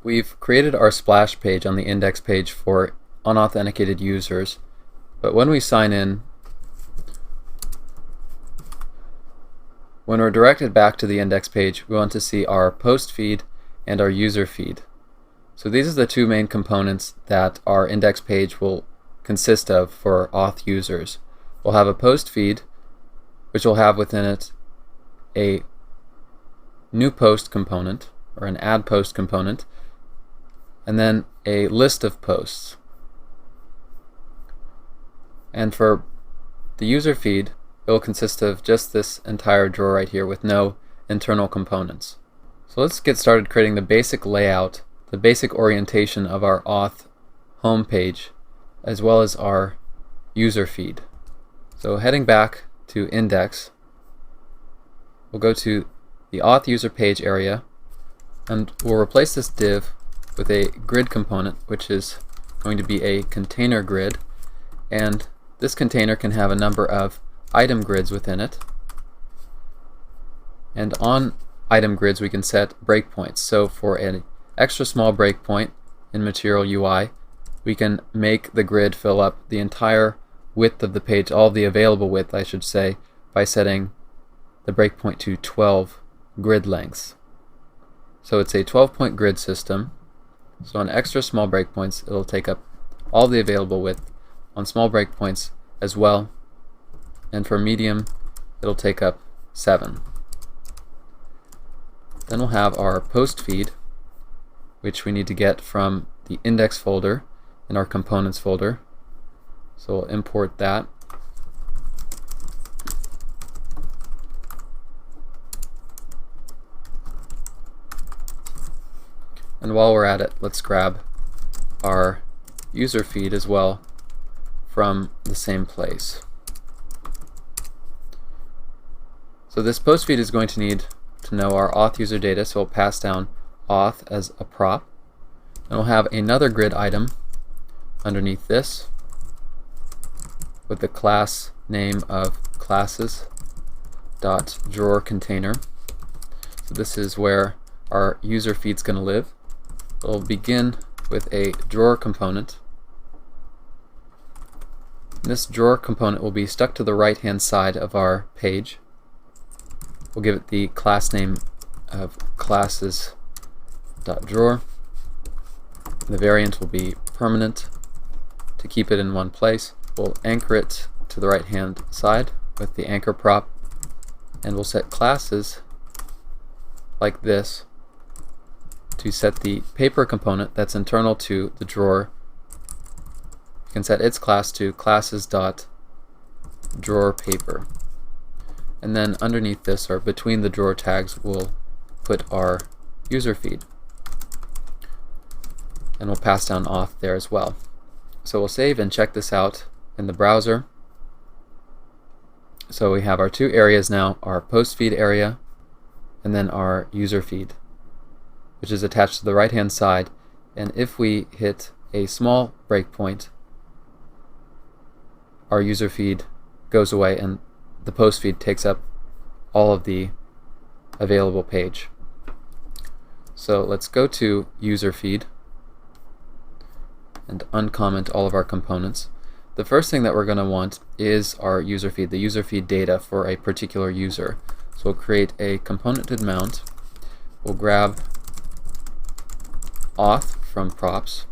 We've created our splash page on the index page for unauthenticated users, but when we sign in, when we're directed back to the index page, we want to see our post feed and our user feed. So these are the two main components that our index page will consist of for auth users. We'll have a post feed, which will have within it a new post component, or an add post component, and then a list of posts. And for the user feed, it will consist of just this entire drawer right here with no internal components. So let's get started creating the basic layout, the basic orientation of our auth home page, as well as our user feed. So heading back to index, we'll go to the auth user page area, and we'll replace this div with a grid component, which is going to be a container grid, and this container can have a number of item grids within it. And on item grids we can set breakpoints. So for an extra small breakpoint in Material UI, we can make the grid fill up the entire width of the page, all of the available width I should say, by setting the breakpoint to 12 grid lengths. So it's a 12-point grid system. So on extra small breakpoints it'll take up all the available width, on small breakpoints as well, and for medium it'll take up 7. Then we'll have our post feed, which we need to get from the index folder in our components folder. So we'll import that. And while we're at it, let's grab our user feed as well from the same place. So this post feed is going to need to know our auth user data, so we'll pass down auth as a prop. And we'll have another grid item underneath this with the class name of classes.drawer container. So this is where our user feed's going to live. We'll begin with a drawer component. This drawer component will be stuck to the right hand side of our page. We'll give it the class name of classes.drawer. The variant will be permanent to keep it in one place. We'll anchor it to the right hand side with the anchor prop, and we'll set classes like this to set the paper component that's internal to the drawer. You can set its class to classes.drawerPaper. And then underneath this, or between the drawer tags, we'll put our user feed. And we'll pass down auth there as well. So we'll save and check this out in the browser. So we have our two areas now, our post feed area and then our user feed, which is attached to the right hand side. And if we hit a small breakpoint, our user feed goes away and the post feed takes up all of the available page. So let's go to user feed and uncomment all of our components. The first thing that we're going to want is our user feed, the user feed data for a particular user. So we'll create a componented mount. We'll grab auth from props,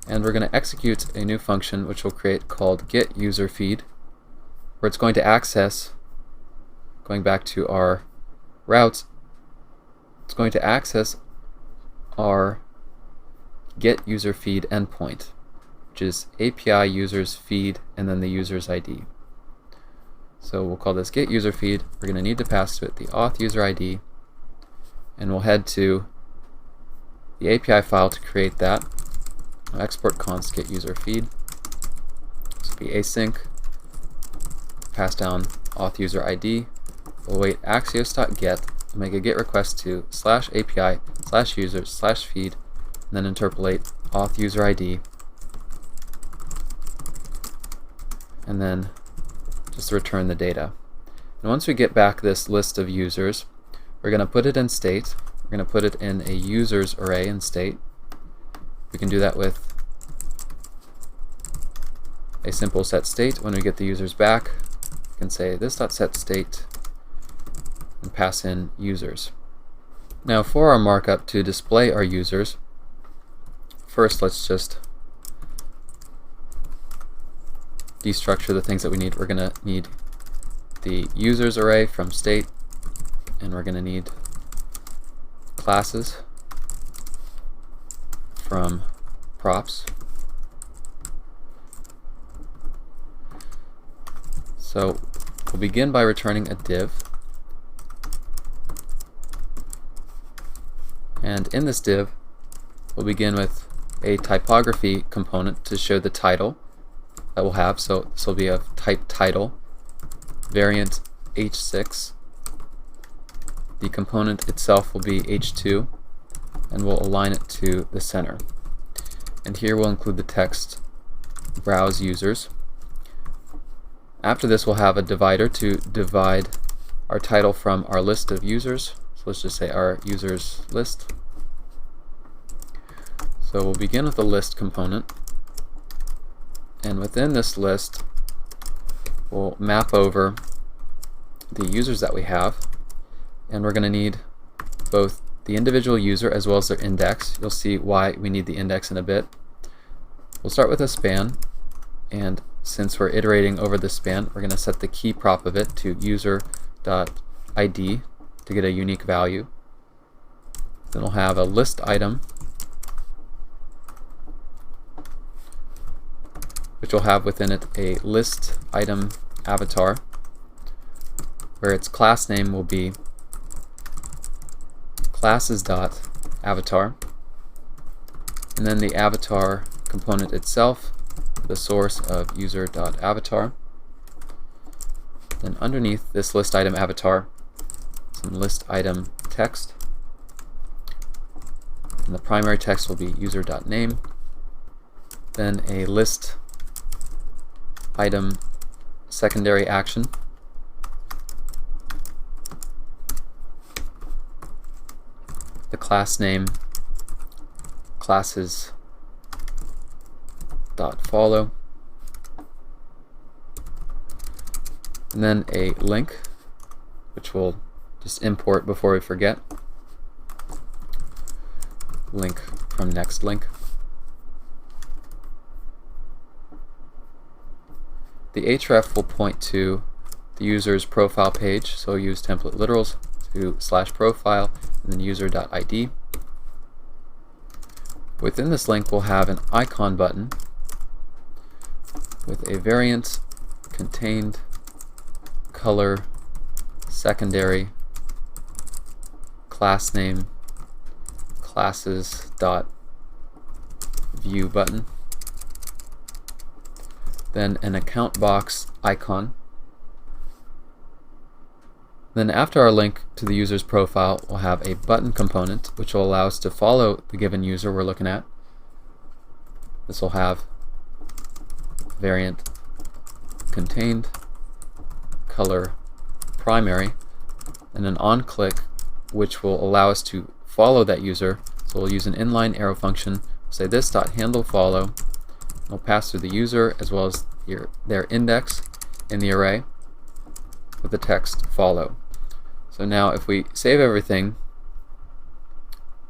and we're going to execute a new function which we'll create called getUserFeed, where it's going to access, going back to our routes, it's going to access our getUserFeed endpoint, which is API users feed and then the user's ID. So we'll call this getUserFeed. We're going to need to pass to it the auth user ID, and we'll head to the API file to create that. We'll export const getUserFeed. This will be async. Pass down auth user ID. We'll wait axios.get, make a get request to /API/users/feed, and then interpolate auth user ID, and then just return the data. And once we get back this list of users, we're going to put it in state. We're going to put it in a users array in state. We can do that with a simple set state. When we get the users back, we can say this.setState and pass in users. Now for our markup to display our users, first let's just destructure the things that we need. We're going to need the users array from state, and we're going to need classes from props. So we'll begin by returning a div, and in this div we'll begin with a typography component to show the title that we'll have. So this will be of type title, variant h6. The component itself will be h2, and we'll align it to the center. And here we'll include the text browse users. After this, we'll have a divider to divide our title from our list of users. So let's just say our users list. So we'll begin with the list component, and within this list we'll map over the users that we have, and we're going to need both the individual user as well as their index. You'll see why we need the index in a bit. We'll start with a span, and since we're iterating over the span, we're going to set the key prop of it to user.id to get a unique value. Then we'll have a list item, which will have within it a list item avatar, where its class name will be classes.avatar, and then the avatar component itself, the source of user.avatar. Then underneath this list item avatar, some list item text, and the primary text will be user.name. Then a list item secondary action, the class name classes.follow, and then a link, which we'll just import before we forget. Link from next link. The href will point to the user's profile page, so use template literals to /profile and then user.id. Within this link we'll have an icon button with a variant contained color secondary class name classes.view button. Then an account box icon. Then after our link to the user's profile, we'll have a button component which will allow us to follow the given user we're looking at. This will have variant contained color primary, and an on click which will allow us to follow that user. So we'll use an inline arrow function, say this.handleFollow. We'll pass through the user as well as their index in the array with the text follow. So now if we save everything,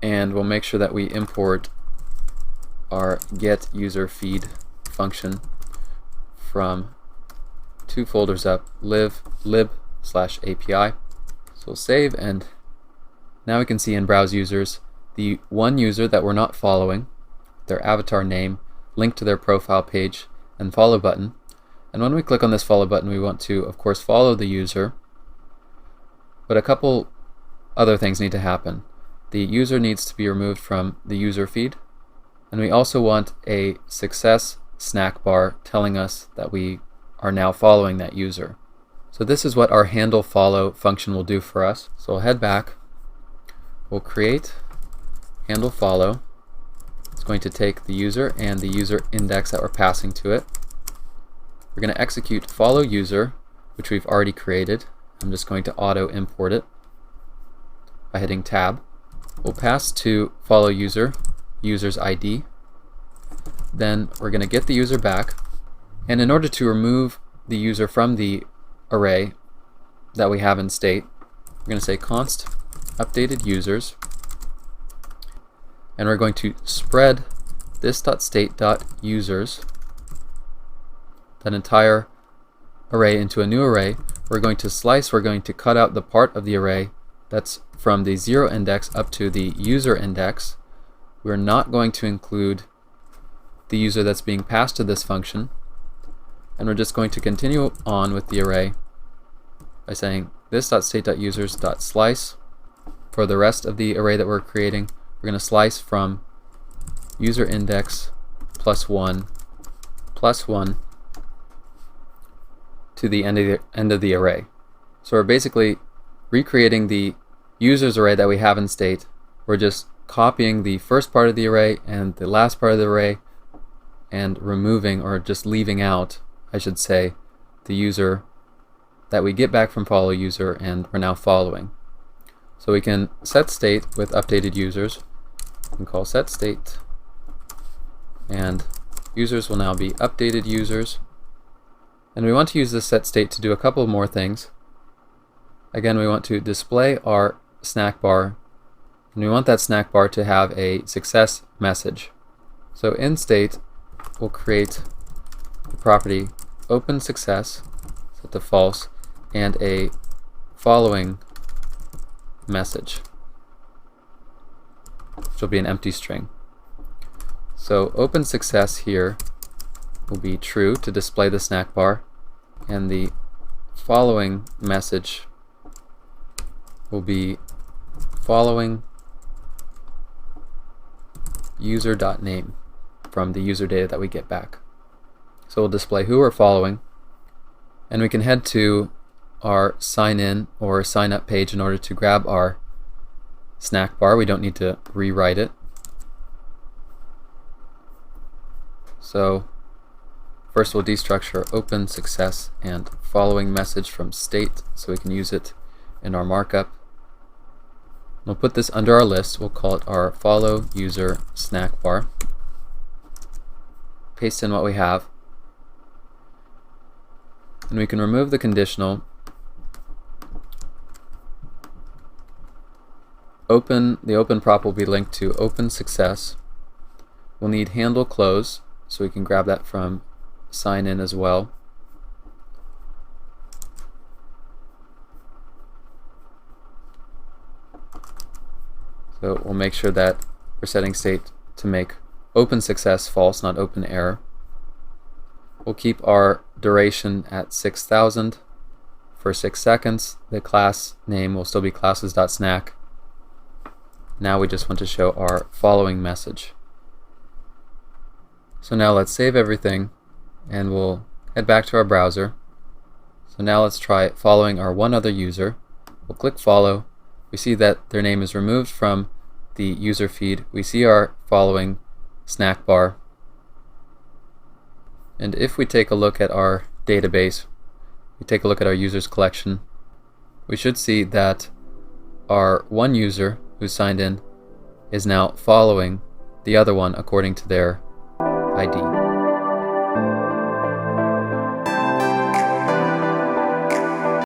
and we'll make sure that we import our getUserFeed function from 2 folders up, lib/API. So we'll save, and now we can see in browse users the one user that we're not following, their avatar name, link to their profile page, and follow button. And when we click on this follow button, we want to, of course, follow the user, but a couple other things need to happen. The user needs to be removed from the user feed, and we also want a success snack bar telling us that we are now following that user. So this is what our handleFollow function will do for us. So we'll head back, we'll create handleFollow. It's going to take the user and the user index that we're passing to it. We're going to execute follow user, which we've already created. I'm just going to auto import it by hitting tab. We'll pass to follow user, user's ID. Then we're going to get the user back. And in order to remove the user from the array that we have in state, we're going to say const updated users. And we're going to spread this.state.users, that entire array, into a new array. We're going to slice, we're going to cut out the part of the array that's from the 0 index up to the user index. We're not going to include the user that's being passed to this function. And we're just going to continue on with the array by saying this.state.users.slice. For the rest of the array that we're creating, we're going to slice from user index +1 to the end of the array. So we're basically recreating the users array that we have in state. We're just copying the first part of the array and the last part of the array and removing, or just leaving out, I should say, the user that we get back from follow user and we're now following. So we can set state with updated users. We can call set state, and users will now be updated users. And we want to use this set state to do a couple more things. Again, we want to display our snack bar, and we want that snack bar to have a success message. So in state, we'll create the property open success, set to false, and a following message, which will be an empty string. So open success here will be true to display the snack bar, and the following message will be following user.name from the user data that we get back. So we'll display who we're following, and we can head to our sign in or sign up page in order to grab our snack bar. We don't need to rewrite it. So first we'll destructure open success and following message from state so we can use it in our markup. We'll put this under our list. We'll call it our follow user snack bar. Paste in what we have. And we can remove the conditional. The open prop will be linked to open success. We'll need handle close, so we can grab that from sign in as well. So we'll make sure that we're setting state to make open success false, not open error. We'll keep our duration at 6,000 for 6 seconds. The class name will still be classes.snack. Now we just want to show our following message. So now let's save everything and we'll head back to our browser. So now let's try following our one other user. We'll click follow. We see that their name is removed from the user feed. We see our following snack bar. And if we take a look at our database, we take a look at our users collection, we should see that our one user who signed in is now following the other one according to their ID.